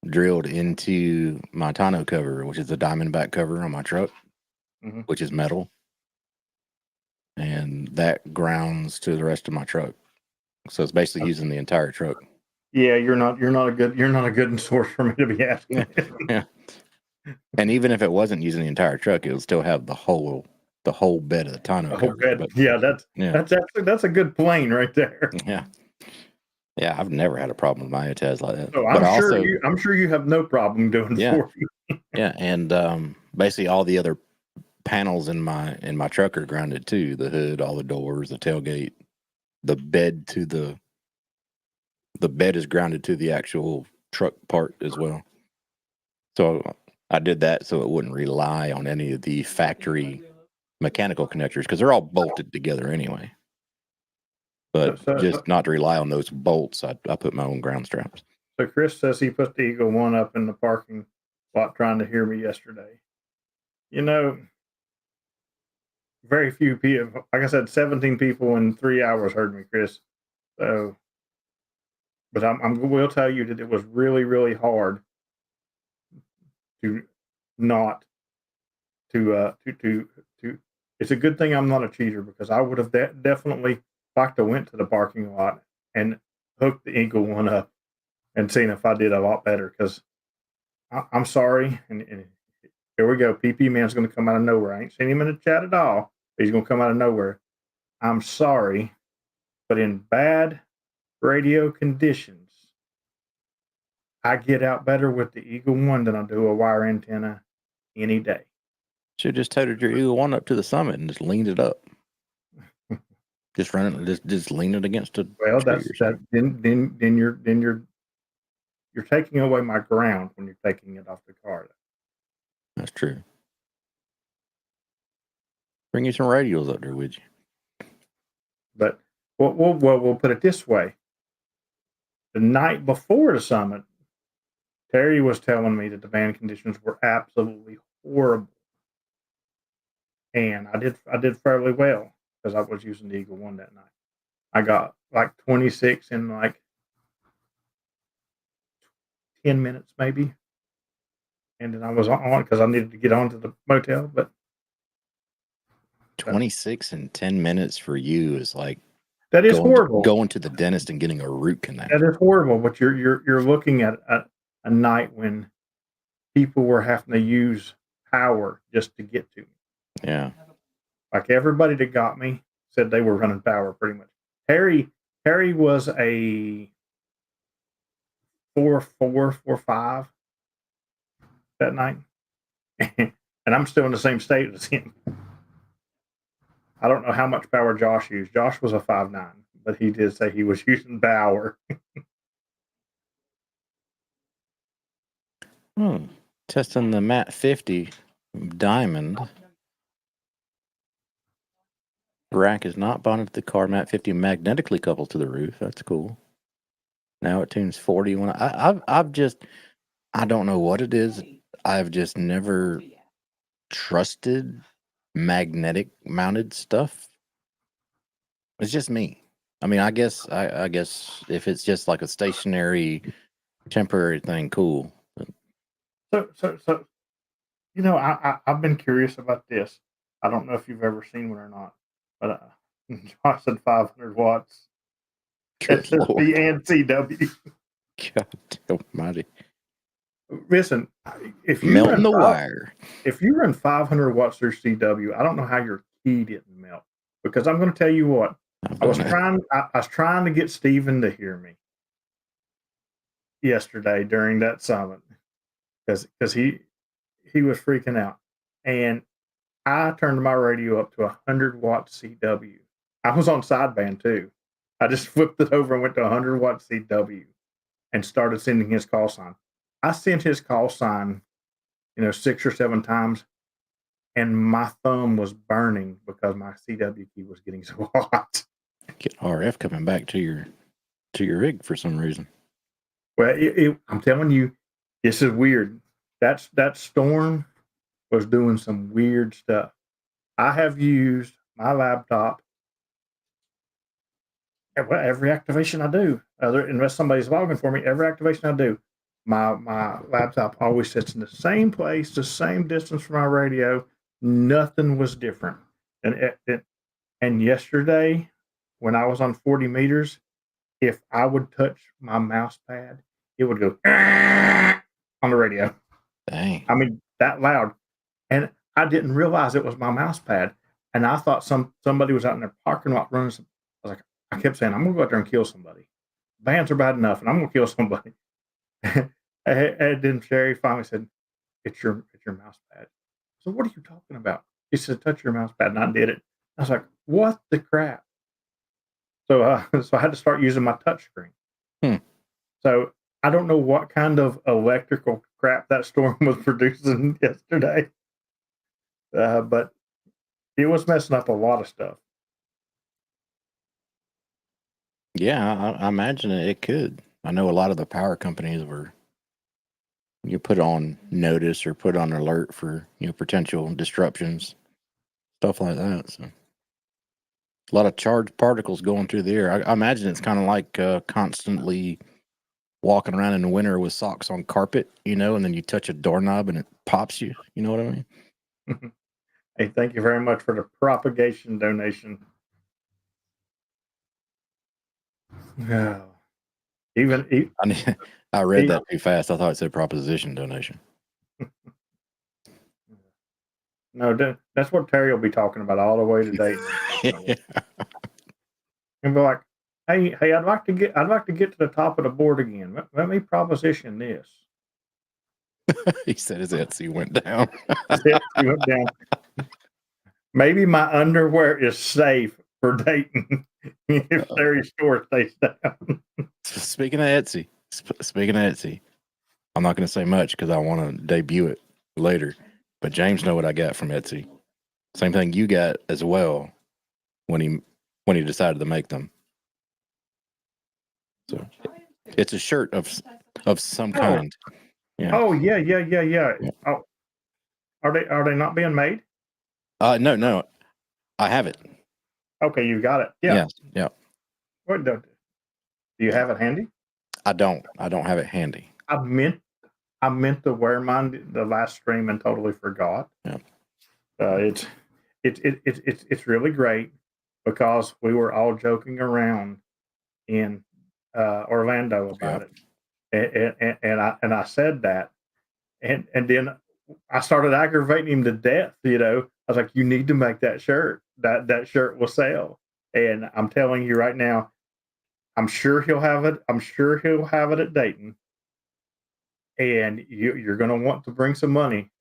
drilled into my tonneau cover, which is the diamondback cover on my truck, which is metal, and that grounds to the rest of my truck. So it's basically using the entire truck. Yeah, you're not a good source for me to be asking. Yeah. And even if it wasn't using the entire truck, it would still have the whole bed of the tonneau cover. But, that's a good plane right there. Yeah, I've never had a problem with my ATAS like that. So I'm sure you have no problem doing 40. Yeah, and basically all the other panels in my truck are grounded too. The hood, all the doors, the tailgate, the bed is grounded to the actual truck part as well. So I did that so it wouldn't rely on any of the factory mechanical connectors because they're all bolted together anyway. But just not to rely on those bolts, I put my own ground straps. So Chris says he put the Eagle One up in the parking lot trying to hear me yesterday. Very few people, like I said, 17 people in 3 hours heard me, Chris. So, but I will tell you that it was really, really hard to not to. It's a good thing I'm not a cheater because I would have definitely liked to went to the parking lot and hooked the Eagle One up and seen if I did a lot better. Because I'm sorry, and here we go. PP Man's going to come out of nowhere. I ain't seen him in the chat at all. He's going to come out of nowhere. I'm sorry, but in bad radio conditions, I get out better with the Eagle One than I do a wire antenna any day. Should have just toted your Eagle One up to the summit and just leaned it up. Just run it, just lean it against it. Well, then you're taking away my ground when you're taking it off the car. That's true. Bring you some radios up there, would you? But we'll put it this way. The night before the summit, Terry was telling me that the band conditions were absolutely horrible. And I did fairly well because I was using the Eagle One that night. I got like 26 in like 10 minutes maybe. And then I was on because I needed to get on to the motel. But 26 and 10 minutes for you is like That is horrible. going to the dentist and getting a root canal. That is horrible. But you're looking at a night when people were having to use power just to get to me. Yeah. Like everybody that got me said they were running power pretty much. Harry was a 4.4, 4.5 that night. And I'm still in the same state as him. I don't know how much power Josh used. Josh was a 5.9, but he did say he was using power. Testing the Mat 50 Diamond. Rack is not bonded to the car. Mat 50 magnetically coupled to the roof. That's cool. Now it tunes 40. When I don't know what it is. I've just never trusted magnetic mounted stuff. It's just me. I mean, I guess if it's just like a stationary, temporary thing, cool. So I've been curious about this. I don't know if you've ever seen one or not, but Josh said 500 watts. Good SSB Lord. and CW. God almighty. Listen, if you Melting the run wire. if you run 500 watts through CW, I don't know how your key didn't melt. Because I'm going to tell you what, I was trying to get Steven to hear me yesterday during that summit because he was freaking out, and I turned my radio up to 100 watt CW. I was on sideband too. I just flipped it over and went to 100 watt CW and started sending his call sign. I sent his call sign, 6 or 7 times, and my thumb was burning because my CW key was getting so hot. Get RF coming back to your rig for some reason. Well, I'm telling you, this is weird. That storm was doing some weird stuff. I have used my laptop every activation I do. Unless somebody's logging for me, every activation I do, my laptop always sits in the same place, the same distance from my radio. Nothing was different. And yesterday, when I was on 40 meters, if I would touch my mouse pad, it would go on the radio. Dang. I mean, that loud. And I didn't realize it was my mouse pad. And I thought somebody was out in their parking lot running some. I was like, I kept saying, I'm going to go out there and kill somebody. Bands are bad enough, and I'm going to kill somebody. And then Sherry finally said, it's your mouse pad. So what are you talking about? He said, touch your mouse pad, and I did it. I was like, what the crap? So so I had to start using my touch screen. So I don't know what kind of electrical crap that storm was producing yesterday. But it was messing up a lot of stuff. Yeah, I imagine it could. I know a lot of the power companies you put on notice or put on alert for potential disruptions, stuff like that. So a lot of charged particles going through the air. I imagine it's kind of like constantly walking around in the winter with socks on carpet, and then you touch a doorknob and it pops you. You know what I mean? Hey, thank you very much for the propagation donation. Yeah. I read that too fast. I thought it said proposition donation. No, that's what Terry will be talking about all the way to Dayton. And be like, hey, I'd like to get to the top of the board again. Let me proposition this. He said his Etsy went down. His Etsy went down. Maybe my underwear is safe for Dayton if Terry's store stays down. Speaking of Etsy, I'm not going to say much because I want to debut it later. But James know what I got from Etsy. Same thing you got as well when he decided to make them. So it's a shirt of some kind. Yeah. Oh yeah. Oh, are they not being made? No. I have it. Okay, you got it. Yeah. Yes. Yeah. What do you have it handy? I don't have it handy. I meant to wear mine the last stream and totally forgot. Yeah. It's it's really great because we were all joking around in Orlando about Yep. it, and I said that, and then I started aggravating him to death. I was like, "You need to make that shirt. That shirt will sell." And I'm telling you right now, I'm sure he'll have it. I'm sure he'll have it at Dayton, and you're going to want to bring some money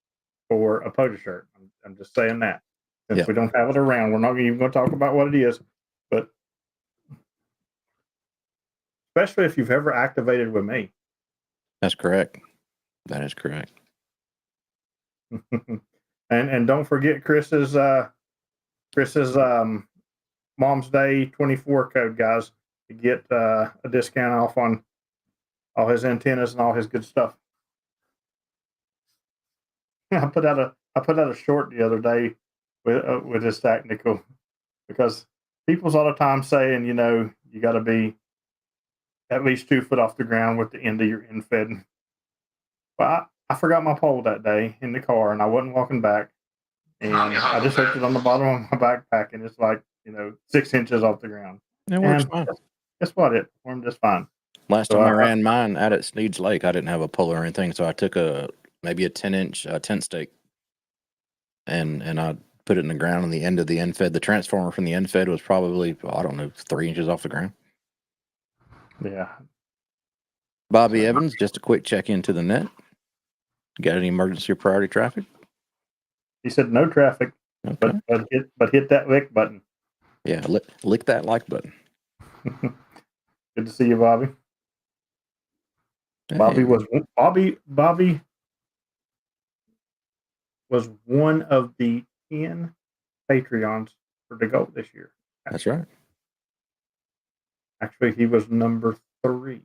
for a POTA shirt. I'm just saying that. Since Yep. we don't have it around, we're not even going to talk about what it is. But especially if you've ever activated with me. That's correct. That is correct. and don't forget Chris's Mom's Day 24 code, guys, to get a discount off on all his antennas and all his good stuff. I put out a short the other day with his technical, because people's all the time saying, you got to be at least 2 foot off the ground with the end of your end fed. But I forgot my pole that day in the car, and I wasn't walking back, and I just hooked it on the bottom of my backpack, and it's like 6 inches off the ground. It works And fine. guess what? It performed just fine. Last So time I I- ran mine out at Sneed's Lake, I didn't have a pole or anything, so I took maybe a 10-inch tent stake, and I put it in the ground on the end of the end fed. The transformer from the end fed was probably, I don't know, 3 inches off the ground. Yeah. Bobby Evans, just a quick check into the net. Got any emergency or priority traffic? He said no traffic, Okay. but hit that lick button. Yeah, lick that like button. Good to see you, Bobby. Hey. Bobby was one of the 10 Patreons for the GOAT this year. That's right. Actually, he was number 3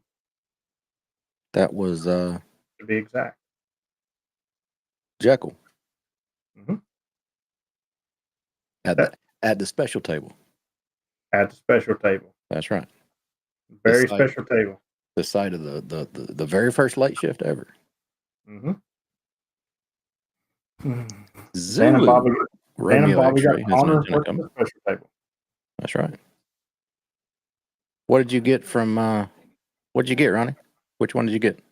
That was to be exact. Jekyll Mhm. at the special table. At the special table. That's right. Very site- special table. The site of the very first late shift ever. Mm-hmm. Zulu. Romeo Bobby got X-ray has an honors antenna with coming. the special table. That's right. What did you get from? What did you get, Ronnie? Which one did you get?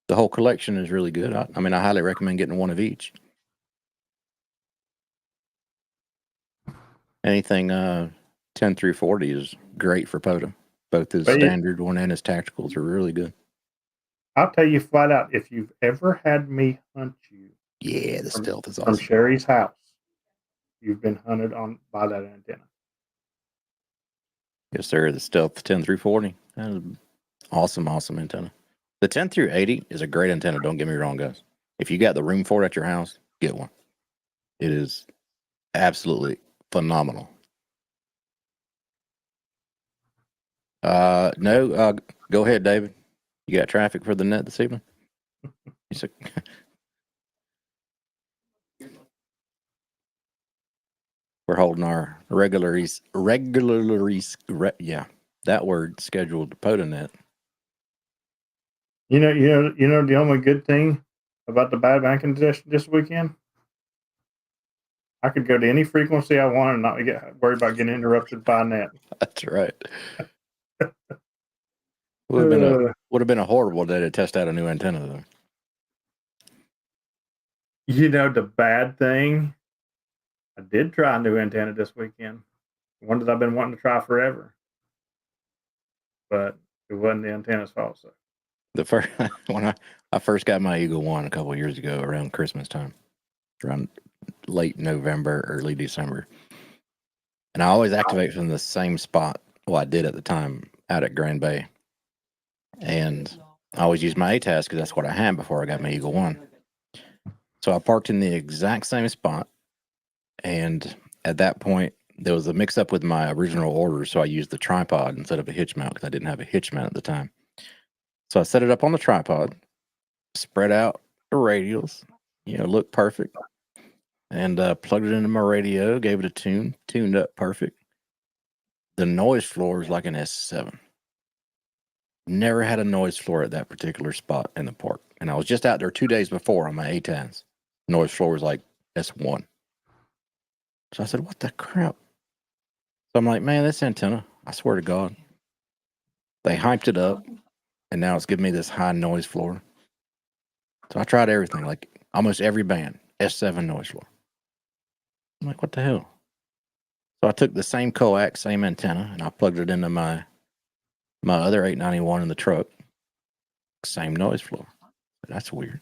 The whole collection is really good. I mean, I highly recommend getting one of each. Anything 10 through 40 is great for POTA. Both his But standard one and his tacticals are really good. I'll tell you flat out, if you've ever had me hunt you Yeah, the stealth is from awesome. Sherry's house, you've been hunted on by that antenna. Yes, sir. The stealth 10 through 40. That is awesome antenna. The 10 through 80 is a great antenna. Don't get me wrong, guys. If you got the room for it at your house, get one. It is absolutely phenomenal. No, go ahead, David. You got traffic for the net this evening? We're holding our regularly, that word scheduled POTA net. The only good thing about the bad banking this weekend, I could go to any frequency I want and not get worried about getting interrupted by a net. That's right. Would have been a horrible day to test out a new antenna, though. The bad thing, I did try a new antenna this weekend. One that I've been wanting to try forever, but it wasn't the antenna's fault. So The first when I first got my Eagle One a couple of years ago around Christmas time, around late November, early December, and I always activate from the same spot. Well, I did at the time out at Grand Bay, and I always use my ATAS because that's what I had before I got my Eagle One. So I parked in the exact same spot, and at that point, there was a mix-up with my original order, so I used the tripod instead of a hitch mount because I didn't have a hitch mount at the time. So I set it up on the tripod, spread out the radials, looked perfect, and plugged it into my radio, gave it a tune, tuned up perfect. The noise floor is like an S7. Never had a noise floor at that particular spot in the park. And I was just out there 2 days before on my ATAS. Noise floor was like S1. So I said, what the crap? So I'm like, man, this antenna, I swear to God. They hyped it up, and now it's giving me this high noise floor. So I tried everything, like almost every band, S7 noise floor. I'm like, what the hell? So I took the same coax, same antenna, and I plugged it into my other 891 in the truck. Same noise floor. That's weird.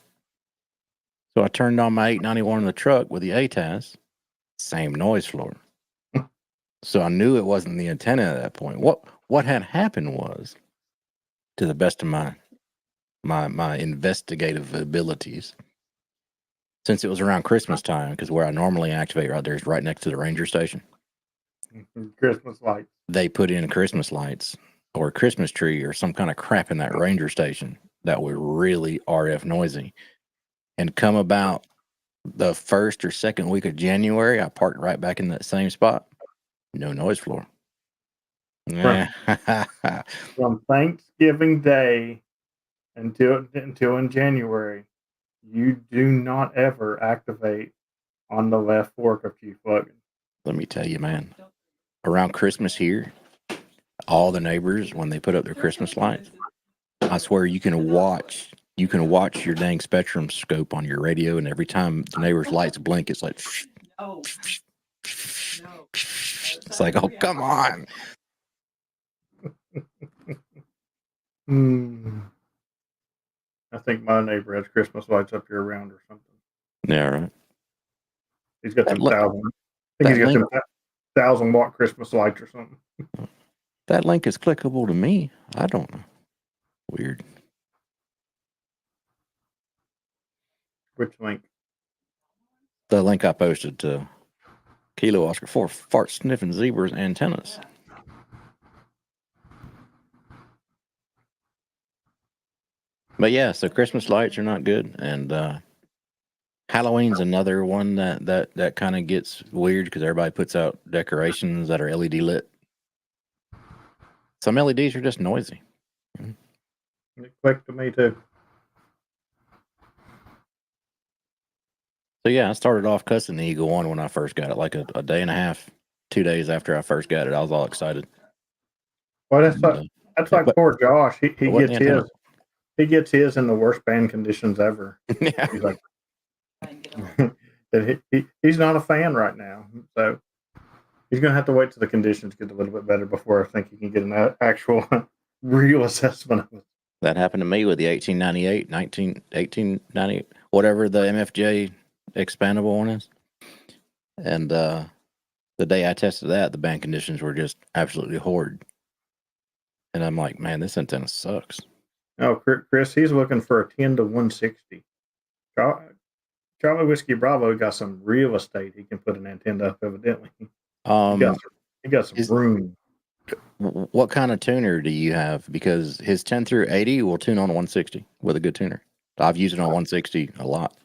So I turned on my 891 in the truck with the ATAS. Same noise floor. So I knew it wasn't the antenna at that point. What had happened was, to the best of my investigative abilities, since it was around Christmas time, because where I normally activate right there is right next to the ranger station. Christmas lights. They put in Christmas lights or a Christmas tree or some kind of crap in that ranger station that were really RF noisy. And come about the first or second week of January, I parked right back in that same spot. No noise floor. From Thanksgiving Day until in January, you do not ever activate on the left fork of Chief Logan. Let me tell you, man, around Christmas here, all the neighbors, when they put up their Christmas lights, I swear you can watch your dang spectrum scope on your radio, and every time the neighbor's lights blink, it's like, it's like, oh, come on. I think my neighbor has Christmas lights up here around or something. Yeah, right. He's got some 1,000. I think he's got some 1,000-watt Christmas lights or something. That link is clickable to me. I don't know. Weird. Which link? The link I posted to Kilo Oscar 4 fart sniffing zebras antennas. But yeah, so Christmas lights are not good, and Halloween's another one that kind of gets weird because everybody puts out decorations that are LED lit. Some LEDs are just noisy. It clicked to me too. So yeah, I started off cussing the Eagle One when I first got it, like a day and a half, 2 days after I first got it. I was all excited. Well, that's like poor Josh. He gets his in the worst band conditions ever. Yeah. He's like, he's not a fan right now, so he's going to have to wait till the conditions get a little bit better before I think he can get an actual real assessment of it. That happened to me with the 1898, whatever the MFJ expandable one is. And the day I tested that, the band conditions were just absolutely horrid. And I'm like, man, this antenna sucks. Oh, Chris, he's looking for a 10 to 160. Charlie Whiskey Bravo got some real estate. He can put an antenna up, evidently. He got some room. What kind of tuner do you have? Because his 10 through 80 will tune on 160 with a good tuner. I've used it on 160 a lot.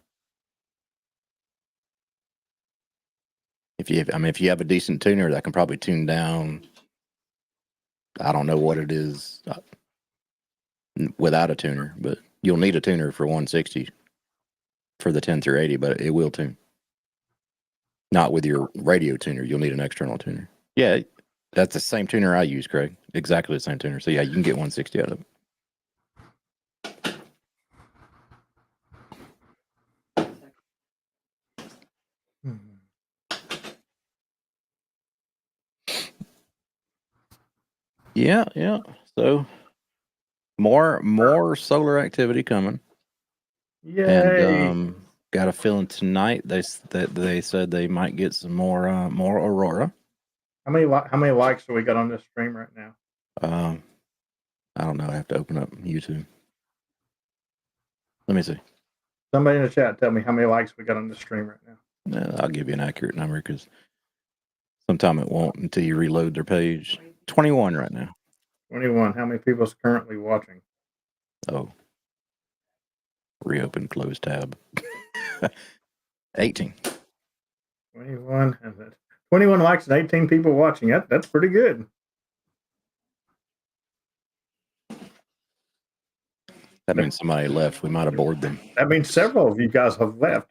If you have a decent tuner that can probably tune down, I don't know what it is without a tuner, but you'll need a tuner for 160 for the 10 through 80, but it will tune. Not with your radio tuner. You'll need an external tuner. Yeah, that's the same tuner I use, Craig. Exactly the same tuner. So yeah, you can get 160 out of it. Yeah. So more solar activity coming. Yay! And got a feeling tonight they said they might get some more aurora. How many likes do we got on this stream right now? I don't know. I have to open up YouTube. Let me see. Somebody in the chat tell me how many likes we got on this stream right now. I'll give you an accurate number because sometime it won't until you reload their page. 21 right now. 21. How many people is currently watching? Oh. Reopen, close tab. 18. 21. 21 likes and 18 people watching. That's pretty good. That means somebody left. We might have bored them. That means several of you guys have left.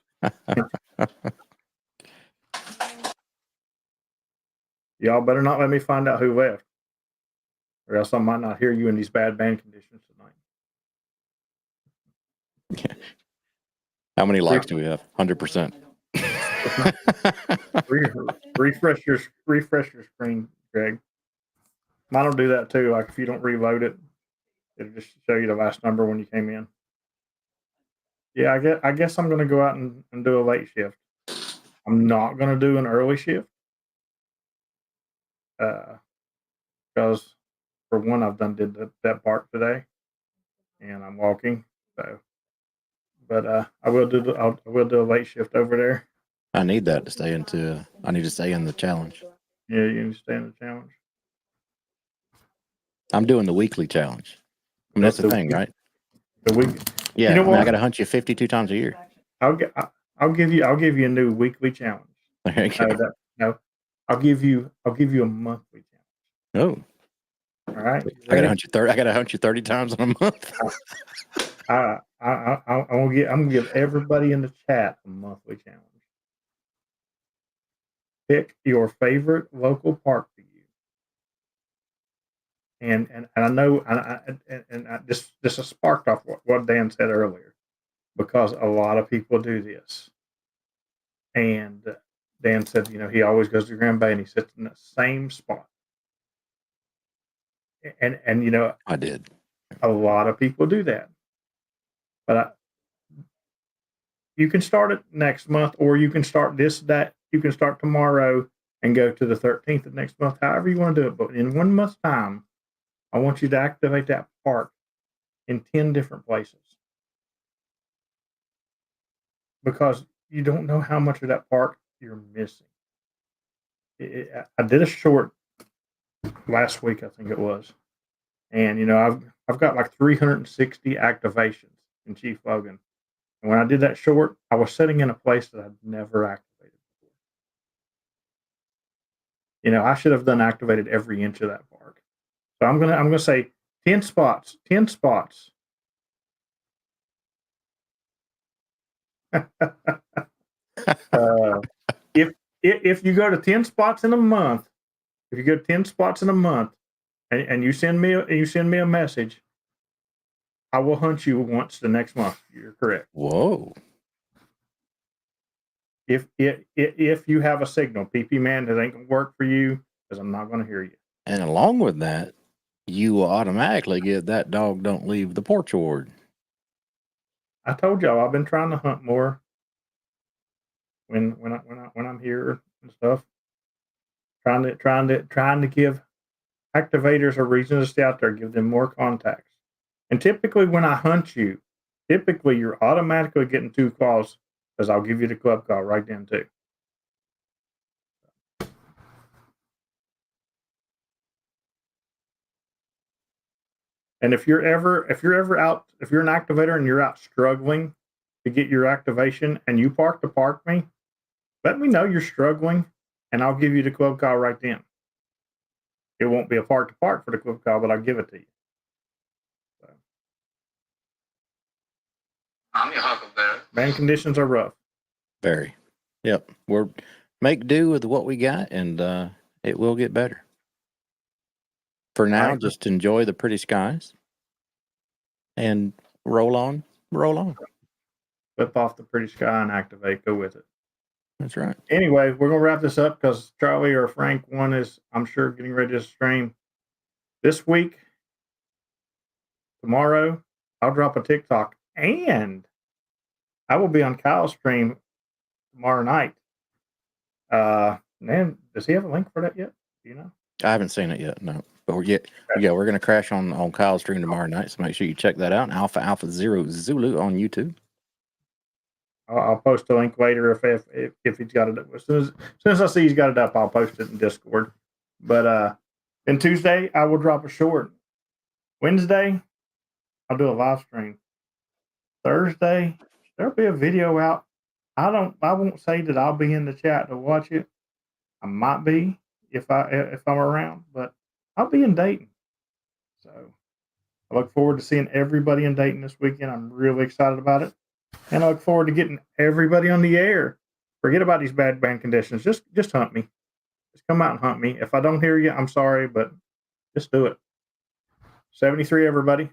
Y'all better not let me find out who left, or else I might not hear you in these bad band conditions tonight. How many likes do we have? 100%. Refresh your screen, Greg. Mine will do that too. Like if you don't reload it, it'll just show you the last number when you came in. Yeah, I guess I'm going to go out and do a late shift. I'm not going to do an early shift because for one, I've did that part today, and I'm walking. So, but I will do a late shift over there. I need that to stay into. I need to stay in the challenge. Yeah, you can stay in the challenge. I'm doing the weekly challenge. I mean, that's the thing, right? The week. Yeah, You know what? I got to hunt you 52 times a year. I'll give you a new weekly challenge. There you go. No, I'll give you a monthly challenge. Oh, all right. I got to hunt you 30. I got to hunt you 30 times in a month. I'm gonna give everybody in the chat a monthly challenge. Pick your favorite local park for you. And I know this is sparked off what Dan said earlier, because a lot of people do this. And Dan said, he always goes to Grand Bay and he sits in the same spot. And I did. A lot of people do that. But you can start it next month, or you can start you can start tomorrow and go to the 13th of next month, however you want to do it. But in 1 month's time, I want you to activate that park in 10 different places, because you don't know how much of that park you're missing. I did a short last week, I think it was, and I've got like 360 activations in Chief Logan. And when I did that short, I was sitting in a place that I'd never activated before. I should have activated every inch of that park. So I'm gonna say 10 spots. 10 spots. If you go to 10 spots in a month, if you go to 10 spots in a month, and you send me a message, I will hunt you once the next month. You're correct. Whoa. If you have a signal, PP man, that ain't gonna work for you, because I'm not gonna hear you. And along with that, you will automatically get that dog don't leave the porch award. I told y'all I've been trying to hunt more when I'm here and stuff. Trying to give activators a reason to stay out there, give them more contacts. And typically when I hunt you, you're automatically getting 2 calls, because I'll give you the club call right then too. And if you're an activator and you're out struggling to get your activation, and you park me, let me know you're struggling, and I'll give you the club call right then. It won't be a park to park for the club call, but I'll give it to you. So. I'm your huckleberry. Band conditions are rough. Very. Yep. We're make do with what we got, and it will get better. For now, Right. just enjoy the pretty skies and roll on. Flip off the pretty sky and activate. Go with it. That's right. Anyway, we're going to wrap this up, because Charlie or Frank, one is, I'm sure, getting ready to stream this week. Tomorrow, I'll drop a TikTok, and I will be on Kyle's stream tomorrow night. Man, does he have a link for that yet? Do you know? I haven't seen it yet, no. But we're going to crash on Kyle's stream tomorrow night, so make sure you check that out. Alpha Zero Zulu on YouTube. I'll post a link later if he's got it up. As soon as I see he's got it up, I'll post it in Discord. But then Tuesday, I will drop a short. Wednesday, I'll do a live stream. Thursday, there'll be a video out. I won't say that I'll be in the chat to watch it. I might be if I'm around, but I'll be in Dayton. So I look forward to seeing everybody in Dayton this weekend. I'm really excited about it. And I look forward to getting everybody on the air. Forget about these bad band conditions. Just hunt me. Just come out and hunt me. If I don't hear you, I'm sorry, but just do it. 73, everybody.